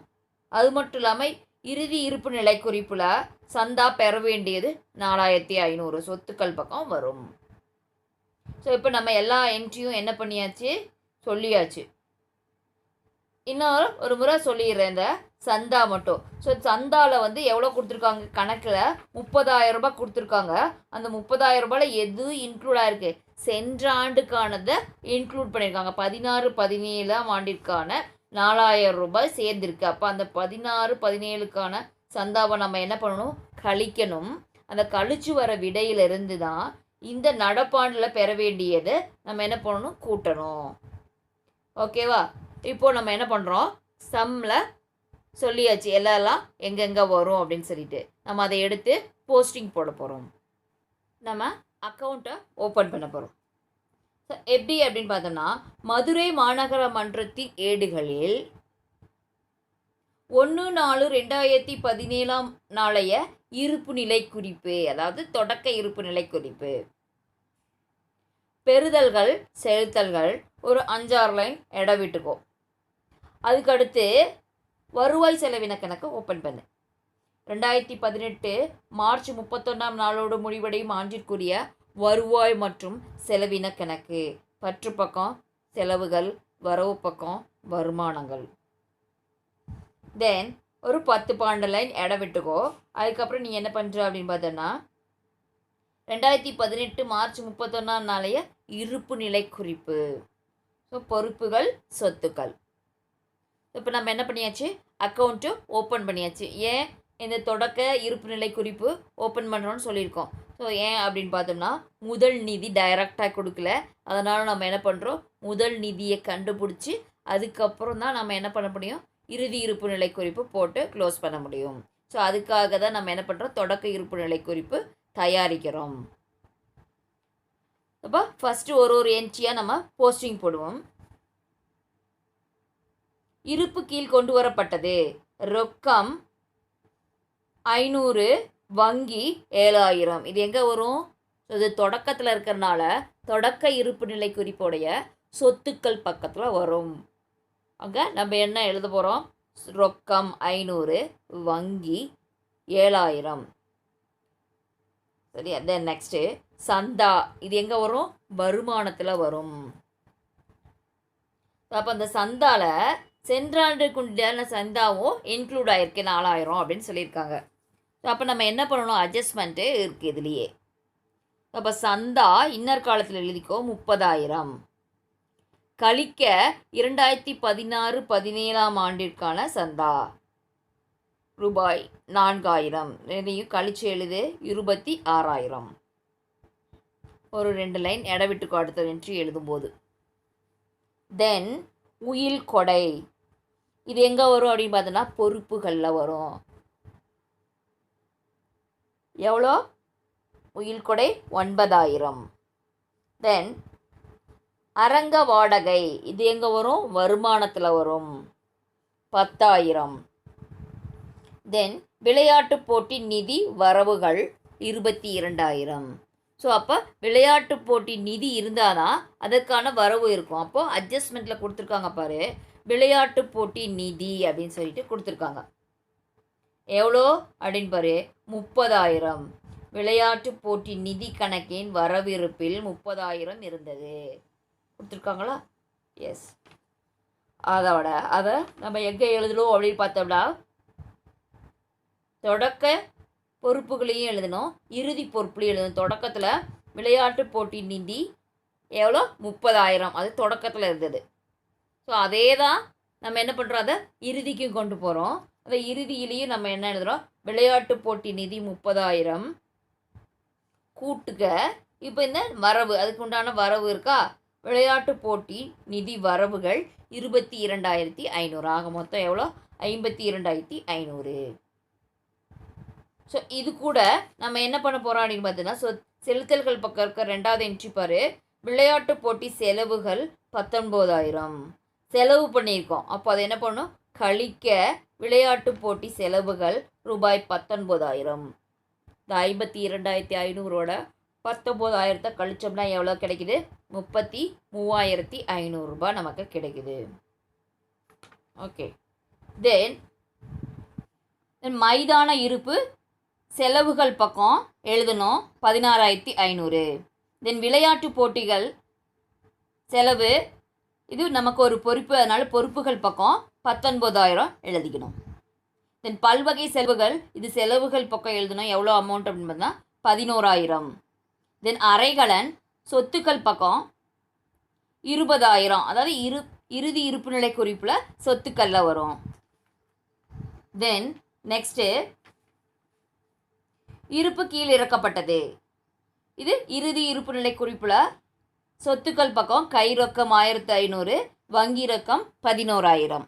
அது மட்டும் இல்லாமல் இறுதி இருப்பு நிலை குறிப்பில் சந்தா பெற வேண்டியது 4,500 சொத்துக்கள் பக்கம் வரும். ஸோ இப்போ நம்ம எல்லா என்ட்ரியும் என்ன பண்ணியாச்சு, சொல்லியாச்சு. இன்னொரு ஒரு முறை சொல்லிடுறேன், இந்த சந்தா மட்டும். ஸோ சந்தாவில் வந்து எவ்வளோ கொடுத்துருக்காங்க, கணக்கில் 30,000 ரூபாய் கொடுத்துருக்காங்க. அந்த 30,000 ரூபாயில் எது இன்க்ளூட் ஆகிருக்கு, சென்ற ஆண்டுக்கானதை இன்க்ளூட் பண்ணியிருக்காங்க. 16-17 ஆண்டிற்கான 4,000 ரூபாய் சேர்ந்துருக்கு. அப்போ அந்த 16-17க்கான சந்தாவை நம்ம என்ன பண்ணணும், கழிக்கணும். அந்த கழிச்சு வர விடையிலிருந்து தான் இந்த நடப்பாண்டில் பெற வேண்டியதை நம்ம என்ன பண்ணணும், கூட்டணும். ஓகேவா? இப்போது நம்ம என்ன பண்ணுறோம், சம்மில் சொல்லியாச்சு எல்லாம் எங்கெங்கே வரும் அப்படின்னு சொல்லிட்டு நம்ம அதை எடுத்து போஸ்டிங் போட போகிறோம். நம்ம அக்கௌண்ட்டை ஓப்பன் பண்ண போகிறோம். ஸோ எப்படி அப்படின்னு பார்த்தோம்னா, மதுரை மாநகர மன்றத்தின் ஏடுகளில் 1/4/2017 நாளைய இருப்பு நிலை குறிப்பு, அதாவது தொடக்க இருப்பு நிலை குறிப்பு, பெறுதல்கள் செலுத்தல்கள் ஒரு 5-6 லைன் இடம் விட்டுக்கோ. அதுக்கடுத்து வருவாய் செலவின கணக்கு ஓப்பன் பண்ணு. 2018 மார்ச் 31 நாளோடு முடிவடையும் ஆண்டிற்குரிய வருவாய் மற்றும் செலவின கணக்கு. பற்று பக்கம் செலவுகள், வரவு பக்கம் வருமானங்கள். தென் ஒரு 10-12 லைன் இடம் விட்டுக்கோ. அதுக்கப்புறம் நீ என்ன பண்ணுற அப்படின்னு பார்த்தோன்னா, 2018 மார்ச் 31 நாளைய இருப்பு நிலை குறிப்பு. ஸோ பொறுப்புகள் சொத்துக்கள். இப்போ நம்ம என்ன பண்ணியாச்சு, அக்கௌண்ட்டு ஓப்பன் பண்ணியாச்சு. ஏன் இந்த தொடக்க இருப்பு நிலை குறிப்பு ஓப்பன் பண்ணுறோன்னு சொல்லியிருக்கோம். ஸோ ஏன் அப்படின்னு பார்த்தோம்னா, முதல் நிதி டைரெக்டாக கொடுக்கல, அதனால் நம்ம என்ன பண்ணுறோம், முதல் நிதியை கண்டுபிடிச்சி அதுக்கப்புறம் தான் நம்ம என்ன பண்ண முடியும், இறுதி இருப்பு நிலை குறிப்பு போட்டு க்ளோஸ் பண்ண முடியும். ஸோ அதுக்காக தான் நம்ம என்ன பண்ணுறோம், தொடக்க இருப்பு நிலை குறிப்பு தயாரிக்கிறோம். அப்போ ஃபஸ்ட்டு ஒரு என்ட்ரியாக நம்ம போஸ்டிங் போடுவோம். இருப்பு கீழ் கொண்டு வரப்பட்டது. ரொக்கம் 500, வங்கி 7000. இது எங்கே வரும், இது தொடக்கத்தில் இருக்கிறனால தொடக்க இருப்பு நிலை குறிப்போடைய சொத்துக்கள் பக்கத்தில் வரும். அங்கே நம்ம என்ன எழுத போகிறோம், ரொக்கம் 500, வங்கி 7000. சரி, தென் நெக்ஸ்ட்டு சந்தா, இது எங்கே வரும், வருமானத்தில் வரும். அப்போ அந்த சந்தாவில் சென்ற ஆண்டுக்குண்டான சந்தாவும் இன்க்ளூட் ஆகிருக்கு 4000 அப்படின்னு சொல்லியிருக்காங்க. அப்போ நம்ம என்ன பண்ணணும், அட்ஜஸ்ட்மெண்ட்டு இருக்குது இதுலேயே. அப்போ சந்தா இன்னர் காலத்தில் எழுதிக்கோ 30,000 கழிக்க 2016-17 ஆண்டிற்கான சந்தா ரூபாய் 4000. இதையும் கழிச்சு எழுது 26,000. ஒரு 2 லைன் இடம் விட்டுக்கோ அடுத்த என்ட்ரி எழுதும்போது. தென் உயில் கொடை, இது எங்கே வரும் அப்படின்னு பார்த்தோன்னா பொறுப்புகளில் வரும். எவ்வளோ, உயில் கொடை 9,000. தென் அரங்க வாடகை, இது எங்கே வரும், வருமானத்தில் வரும் 10,000. தென் விளையாட்டு போட்டி நிதி வரவுகள் 22,000. ஸோ அப்போ விளையாட்டு போட்டி நிதி இருந்தால் தான் அதற்கான வரவு இருக்கும். அப்போது அட்ஜஸ்ட்மெண்ட்டில் கொடுத்துருக்காங்க பாரு, விளையாட்டு போட்டி நிதி அப்படின்னு சொல்லிட்டு கொடுத்துருக்காங்க. எவ்வளோ அப்படின்னு பாரு, 30,000. விளையாட்டு போட்டி நிதி கணக்கின் வரவிருப்பில் 30,000 இருந்தது கொடுத்துருக்காங்களா? எஸ். அதை நம்ம எங்கே எழுதணும் அப்படின்னு பார்த்தோம்னா, தொடக்க பொறுப்புகளையும் எழுதணும், இறுதி பொறுப்புலையும் எழுதணும். தொடக்கத்தில் விளையாட்டு போட்டி நிதி எவ்வளோ, 30,000, அது தொடக்கத்தில் இருந்தது. ஸோ அதே தான் நம்ம என்ன பண்ணுறோம், அதை இறுதிக்கும் கொண்டு போகிறோம். அதை இறுதியிலையும் நம்ம என்ன எழுதுகிறோம், விளையாட்டு போட்டி நிதி 30,000 கூட்டுக. இப்போ இந்த வரவு, அதுக்கு உண்டான வரவு இருக்கா, விளையாட்டு போட்டி நிதி வரவுகள் 22,500. ஆக மொத்தம் எவ்வளோ, 52,500. ஸோ இது கூட நம்ம என்ன பண்ண போகிறோம் அப்படின்னு பார்த்தீங்கன்னா, செலுத்தல்கள் பக்கம் இருக்க 2வது என்ட்ரி பாரு, விளையாட்டு போட்டி செலவுகள் 19,000 செலவு பண்ணியிருக்கோம். அப்போ அதை என்ன பண்ணணும், கழிக்க விளையாட்டு போட்டி செலவுகள் ரூபாய் 19,000. இந்த 52,500ஓட 19,000 கழிச்சோம்னா எவ்வளோ கிடைக்குது, 33,500 ரூபாய் நமக்கு கிடைக்குது. ஓகே. தென் மைதான இருப்பு செலவுகள் பக்கம் எழுதணும் 16,500. தென் விளையாட்டு போட்டிகள் செலவு, இது நமக்கு ஒரு பொறுப்பு, அதனால் பொறுப்புகள் பக்கம் 19,000 எழுதிக்கணும். தென் பல்வகை செலவுகள், இது செலவுகள் பக்கம் எழுதணும், எவ்வளோ அமௌண்ட் அப்படின்னு பார்த்தா 11,000. தென் அரைகலன் சொத்துக்கள் பக்கம் 20,000, அதாவது இறுதி இருப்பு நிலை குறிப்பில் சொத்துக்களில் வரும். தென் நெக்ஸ்ட்டு இருப்பு கீழ் இறக்கப்பட்டது. இது இறுதி இருப்பு நிலை குறிப்பில் சொத்துக்கள் பக்கம் கை ரொக்கம் 1500, வங்கி ரொக்கம் 11000.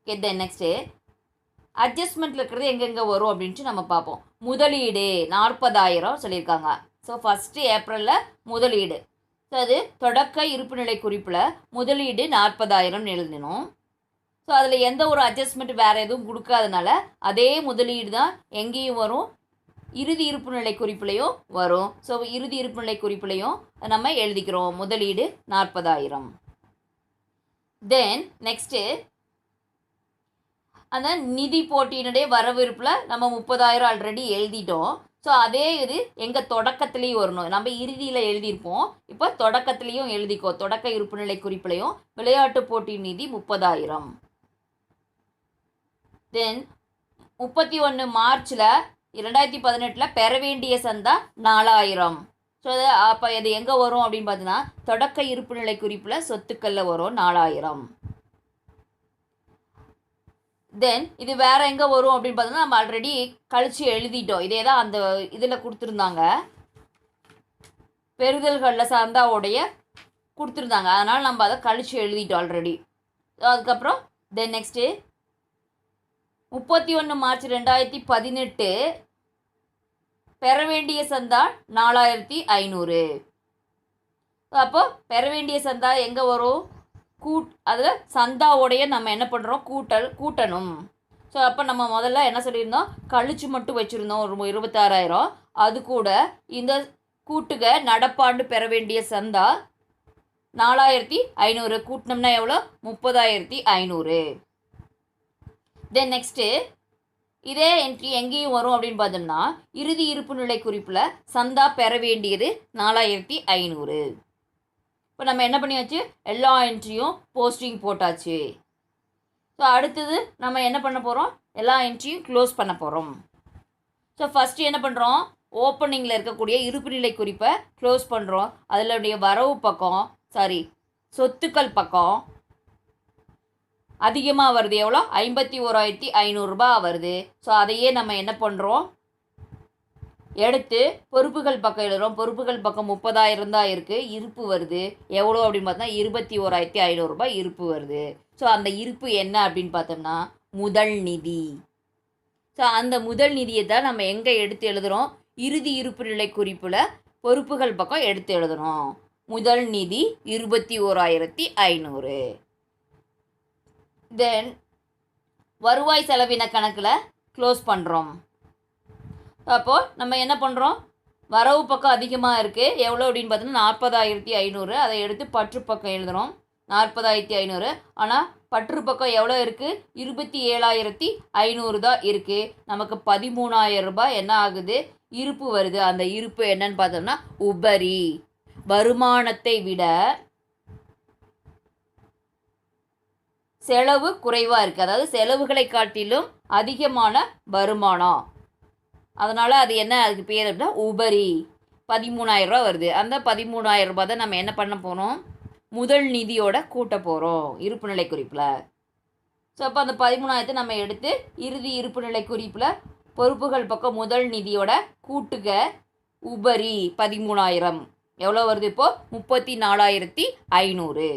ஓகே, தென் நெக்ஸ்ட்டு அட்ஜஸ்ட்மெண்ட்டில் இருக்கிறது எங்கெங்கே வரும் அப்படின்ட்டு நம்ம பார்ப்போம். முதலீடு 40000 சொல்லியிருக்காங்க. ஸோ ஃபஸ்ட்டு ஏப்ரலில் முதலீடு. ஸோ அது தொடக்க இருப்பு நிலை குறிப்பில் முதலீடு 40000 எழுதணும். ஸோ அதில் எந்த ஒரு அட்ஜஸ்ட்மெண்ட் வேறு எதுவும் கொடுக்காதனால அதே முதலீடு தான் எங்கேயும் வரும், இறுதி இருப்பு நிலை குறிப்பிலையும் வரும். ஸோ இறுதி இருப்பு நிலை குறிப்பிலையும் நம்ம எழுதிக்கிறோம் முதலீடு 40000. தென் நெக்ஸ்ட்டு அந்த நிதி போட்டியினுடைய வரவு இருப்பில் நம்ம 30000 ஆல்ரெடி எழுதிட்டோம். ஸோ அதே இது எங்கள் தொடக்கத்துலேயும் வரணும். நம்ம இறுதியில் எழுதியிருப்போம், இப்போ தொடக்கத்துலேயும் எழுதிக்கோ. தொடக்க இருப்பு நிலை குறிப்பிலையும் விளையாட்டு போட்டி நிதி 30000. தென் 31 மார்ச்சில் 2018 பெற வேண்டிய சந்தா 4000. ஸோ அப்போ இது எங்கே வரும் அப்படின்னு பார்த்தீங்கன்னா தொடக்க இருப்பு நிலை குறிப்பில் சொத்துக்களில் வரும் 4000. தென் இது வேறு எங்கே வரும் அப்படின்னு பார்த்தோன்னா நம்ம ஆல்ரெடி கழித்து எழுதிட்டோம். இதே தான் அந்த இதில் கொடுத்துருந்தாங்க, பெறுதல்களில் சந்தாவுடைய கொடுத்துருந்தாங்க, அதனால் நம்ம அதை கழித்து எழுதிட்டோம் ஆல்ரெடி. அதுக்கப்புறம் தென் நெக்ஸ்ட்டு 31 மார்ச் 2018 பெற வேண்டிய சந்தா 4500. அப்போ பெற வேண்டிய சந்தா எங்கே வரும், அதில் சந்தாவோடைய நம்ம என்ன பண்ணுறோம், கூட்டணும். ஸோ அப்போ நம்ம முதல்ல என்ன சொல்லியிருந்தோம், கழிச்சு மட்டும் வச்சுருந்தோம் ஒரு 26000. அது கூட இந்த கூட்டுக நடப்பாண்டு பெற வேண்டிய சந்தா 4500 கூட்டினோம்னா எவ்வளோ, 30500. தென் நெக்ஸ்ட்டு இதே என்ட்ரி எங்கேயும் வரும் அப்படின்னு பார்த்தோம்னா இறுதி இருப்பு நிலை குறிப்பில் சந்தா பெற வேண்டியது 4500. இப்போ நம்ம என்ன பண்ணியாச்சு, எல்லா என்ட்ரியும் போஸ்டிங் போட்டாச்சு. ஸோ அடுத்தது நம்ம என்ன பண்ண போகிறோம், எல்லா என்ட்ரியும் க்ளோஸ் பண்ண போகிறோம். ஸோ ஃபஸ்ட்டு என்ன பண்ணுறோம், ஓப்பனிங்கில் இருக்கக்கூடிய இருப்பு நிலை குறிப்பை க்ளோஸ் பண்ணுறோம். அதிலுடைய வரவு பக்கம் சொத்துக்கள் பக்கம் அதிகமாக வருது. எவ்வளோ, 51500 ரூபாய் வருது. ஸோ அதையே நம்ம என்ன பண்ணுறோம், எடுத்து பொறுப்புகள் பக்கம் எழுதுகிறோம். பொறுப்புகள் பக்கம் 30000 தான் இருக்குது, இருப்பு வருது எவ்வளோ அப்படின்னு பார்த்தா 21500 ரூபாய் இருப்பு வருது. ஸோ அந்த இருப்பு என்ன அப்படின்னு பார்த்தோம்னா முதல் நிதி. ஸோ அந்த முதல் நிதியை தான் நம்ம எங்கே எடுத்து எழுதுகிறோம், இறுதி இருப்பு நிலை குறிப்பில் பொறுப்புகள் பக்கம் எடுத்து எழுதணும். முதல் நிதி 21500. தென் வருவாய் செலவின கணக்கில் க்ளோஸ் பண்ணுறோம். அப்போது நம்ம என்ன பண்ணுறோம், வரவு பக்கம் அதிகமாக இருக்குது எவ்வளோ அப்படின்னு பார்த்தோன்னா 40500. அதை எடுத்து பற்று பக்கம் எழுதுகிறோம் 40500. ஆனால் பற்று பக்கம் எவ்வளோ இருக்குது, 27500 தான் இருக்குது. நமக்கு 13000 ரூபாய் என்ன ஆகுது, இருப்பு வருது. அந்த இருப்பு என்னன்னு பார்த்தோம்னா உபரி, வருமானத்தை விட செலவு குறைவாக இருக்குது. அதாவது செலவுகளை காட்டிலும் அதிகமான வருமானம். அதனால் அது என்ன, அதுக்கு பேர் அப்படின்னா உபரி. 13000 ரூபா வருது. அந்த 13000 ரூபா தான் நம்ம என்ன பண்ண போகிறோம், முதல் நிதியோட கூட்ட போகிறோம் இருப்பு நிலை குறிப்பில். ஸோ அப்போ அந்த 13000 நம்ம எடுத்து இறுதி இருப்பு நிலை குறிப்பில் பொறுப்புகள் பக்கம் முதல் நிதியோட கூட்டுக உபரி 13000 எவ்வளோ வருது, இப்போது 34500.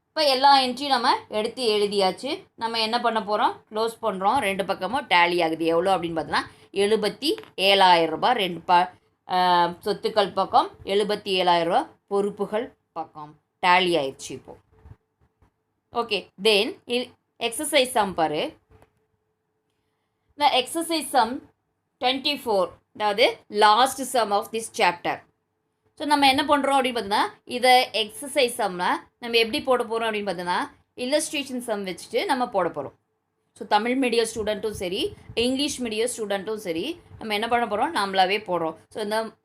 இப்போ எல்லா என்ட்ரியும் நம்ம எடுத்து எழுதியாச்சு. நம்ம என்ன பண்ண போகிறோம், க்ளோஸ் பண்ணுறோம். ரெண்டு பக்கமும் டேலி ஆகுது. எவ்வளோ அப்படின்னு பார்த்தோன்னா 77000 ரூபாய். சொத்துக்கள் பக்கம் 77000 ரூபா, பொறுப்புகள் பக்கம் டேலி ஆயிடுச்சு இப்போது. ஓகே, தென் எக்ஸசைஸ் சம் பாரு. இந்த எக்ஸசைஸ் சம் 24, அதாவது last sum of this chapter. So நம்ம என்ன பண்ணுறோம் அப்படின்னு பார்த்தோன்னா இதை எக்ஸசைஸ் சம்மில் நம்ம எப்படி போட போகிறோம் அப்படின்னு பார்த்தோன்னா இல்லஸ்ட்ரேஷன் சம் வச்சுட்டு நம்ம போட போகிறோம். ஸோ தமிழ் மீடியம் ஸ்டூடெண்ட்டும் சரி, இங்கிலீஷ் மீடியம் ஸ்டூடெண்ட்டும் சரி, நம்ம என்ன பண்ண போகிறோம், நம்மளாவே போடுறோம். ஸோ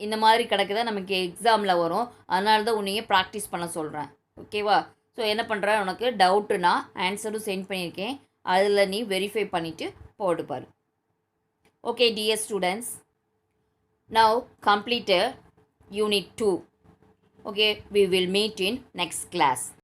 இந்த மாதிரி கணக்கு தான் நமக்கு எக்ஸாமில் வரும். அதனால தான் உன்னையே ப்ராக்டிஸ் பண்ண சொல்கிறேன். ஓகேவா? ஸோ என்ன பண்ணுறேன், உனக்கு டவுட்டுனா ஆன்சரும் சென்ட் பண்ணியிருக்கேன், அதில் நீ வெரிஃபை பண்ணிவிட்டு போட்டுப்பார். Okay dear students, now completed Unit 2. Okay, we will meet in next class.